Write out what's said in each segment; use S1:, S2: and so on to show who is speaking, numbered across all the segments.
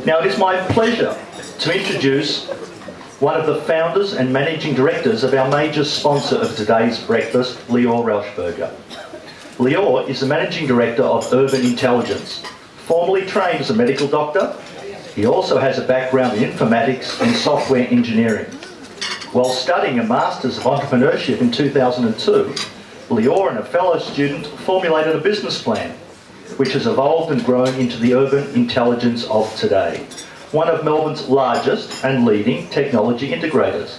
S1: Now, it is my pleasure to introduce one of the founders and managing directors of our major sponsor of today's breakfast, Lior Rauschberger. Lior is the managing director of Urban Intelligence. Formerly trained as a medical doctor, he also has a background in informatics and software engineering. While studying a Masters of Entrepreneurship in 2002, Lior and a fellow student formulated a business plan, which has evolved and grown into the Urban Intelligence of today, one of Melbourne's largest and leading technology integrators.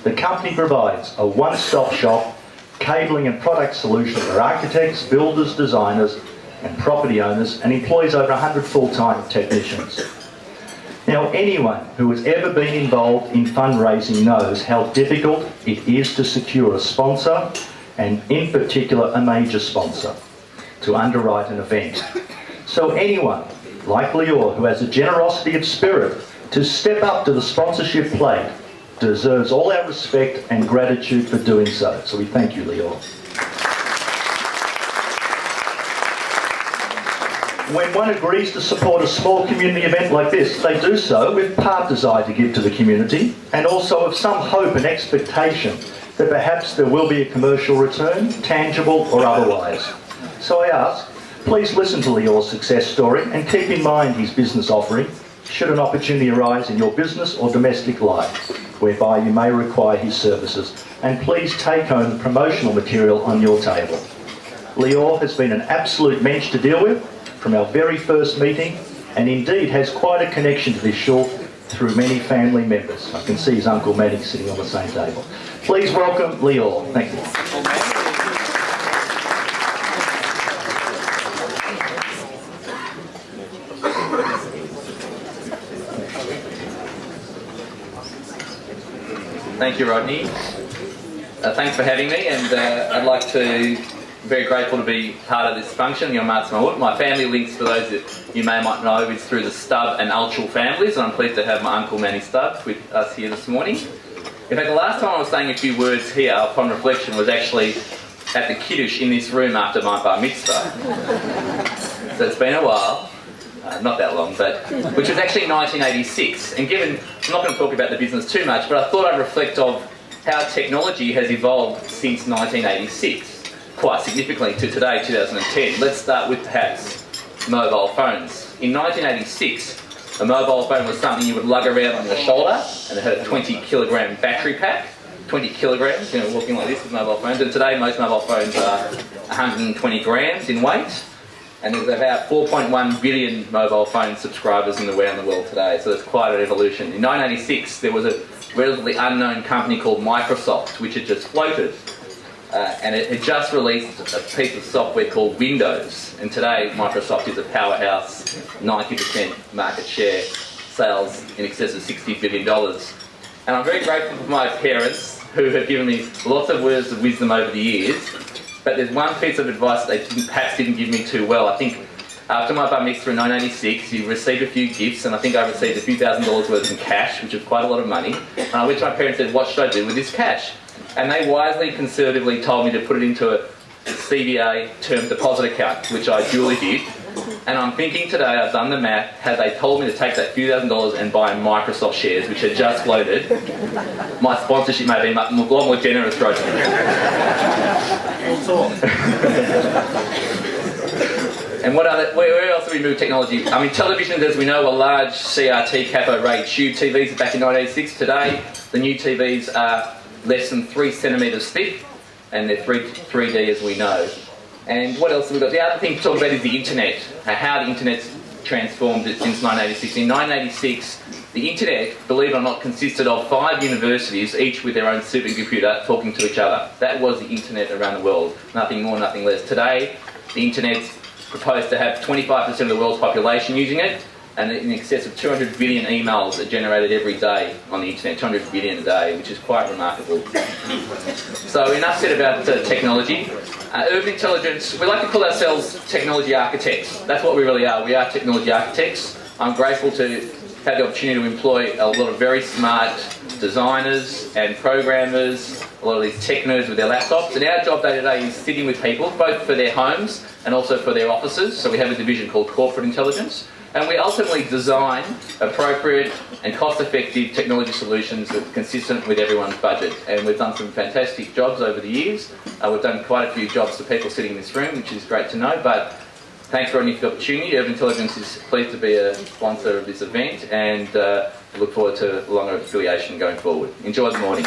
S1: The company provides a one-stop shop cabling and product solution for architects, builders, designers and property owners, and employs over 100 full-time technicians. Now, anyone who has ever been involved in fundraising knows how difficult it is to secure a sponsor, and in particular a major sponsor, to underwrite an event. So anyone like Lior who has a generosity of spirit to step up to the sponsorship plate deserves all our respect and gratitude for doing so. So we thank you, Lior. When one agrees to support a small community event like this, they do so with part desire to give to the community and also of some hope and expectation that perhaps there will be a commercial return, tangible or otherwise. So I ask, please listen to Lior's success story and keep in mind his business offering should an opportunity arise in your business or domestic life whereby you may require his services, and please take home the promotional material on your table. Lior has been an absolute mensch to deal with from our very first meeting, and indeed has quite a connection to this shul through many family members. I can see his Uncle Matty sitting on the same table. Please welcome Lior. Thank you.
S2: Thank you, Rodney. Thanks for having me, and I'd like to very grateful to be part of this function, Yom Ha'atzmaut. My family links, for those that you may might know, is through the Stubb and Altschul families, and I'm pleased to have my Uncle Manny Stubb with us here this morning. In fact, the last time I was saying a few words here, upon reflection, was actually at the Kiddush in this room after my Bar Mitzvah. So it's been a while. Not that long, but which was actually 1986. And given, I'm not going to talk about the business too much, but I thought I'd reflect on how technology has evolved since 1986, quite significantly to today, 2010. Let's start with perhaps mobile phones. In 1986, a mobile phone was something you would lug around on your shoulder, and it had a 20-kilogram battery pack. 20 kilograms, walking like this with mobile phones. And today, most mobile phones are 120 grams in weight. And there's about 4.1 billion mobile phone subscribers around the world today, so there's quite an evolution. In 1986, there was a relatively unknown company called Microsoft, which had just floated, and it had just released a piece of software called Windows. And today, Microsoft is a powerhouse, 90% market share, sales in excess of $60 billion. And I'm very grateful for my parents, who have given me lots of words of wisdom over the years. But there's one piece of advice they perhaps didn't give me too well. I think after my Bar Mitzvah in 1986, you received a few gifts, and I think I received a few $1,000s worth in cash, which was quite a lot of money. And I went to my parents and said, what should I do with this cash? And they wisely, conservatively told me to put it into a CBA term deposit account, which I duly did. And I'm thinking today, I've done the math, had they told me to take that few $1,000s and buy Microsoft shares, which had just floated, my sponsorship may have been a lot more generous, Roger. And where else have we moved technology? I mean, televisions, as we know, were large CRT cathode ray tube TVs back in 1986. Today, the new TVs are less than 3 centimetres thick, and they're 3D as we know. And what else have we got? The other thing to talk about is the internet, how the internet's transformed it since 1986. In 1986, the internet, believe it or not, consisted of 5 universities, each with their own supercomputer, talking to each other. That was the internet around the world. Nothing more, nothing less. Today, the internet's proposed to have 25% of the world's population using it, and in excess of 200 billion emails are generated every day on the internet, 200 billion a day, which is quite remarkable. So enough said about technology. Urban Intelligence, we like to call ourselves technology architects. That's what we really are. We are technology architects. I'm grateful to have the opportunity to employ a lot of very smart designers and programmers, a lot of these tech nerds with their laptops. And our job day to day is sitting with people, both for their homes and also for their offices. So we have a division called Corporate Intelligence. And we ultimately design appropriate and cost-effective technology solutions that are consistent with everyone's budget. And we've done some fantastic jobs over the years. We've done quite a few jobs for people sitting in this room, which is great to know. But thanks very much for the opportunity. Urban Intelligence is pleased to be a sponsor of this event, and look forward to longer affiliation going forward. Enjoy the morning.